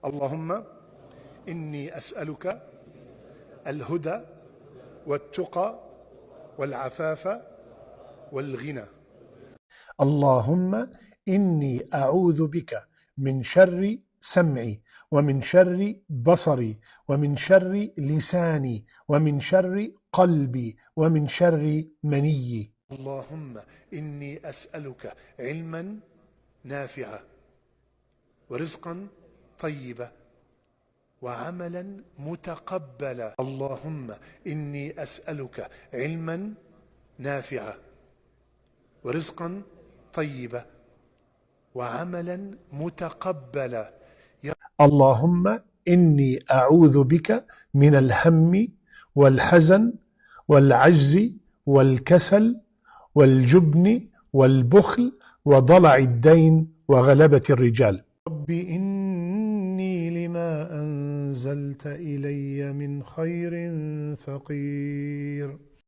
اللهم إني أسألك الهدى والتقى والعفاف والغنى. اللهم إني أعوذ بك من شر سمعي ومن شر بصري ومن شر لساني ومن شر قلبي ومن شر مني. اللهم إني أسألك علما نافعا ورزقا طيبا وعملا متقبلا. اللهم إني أسألك علما نافعا ورزقا طيبا وعملا متقبلا. اللهم إني أعوذ بك من الهم والحزن والعجز والكسل والجبن والبخل وضلع الدين وغلبة الرجال. رب إني لما أنزلت إلي من خير فقير.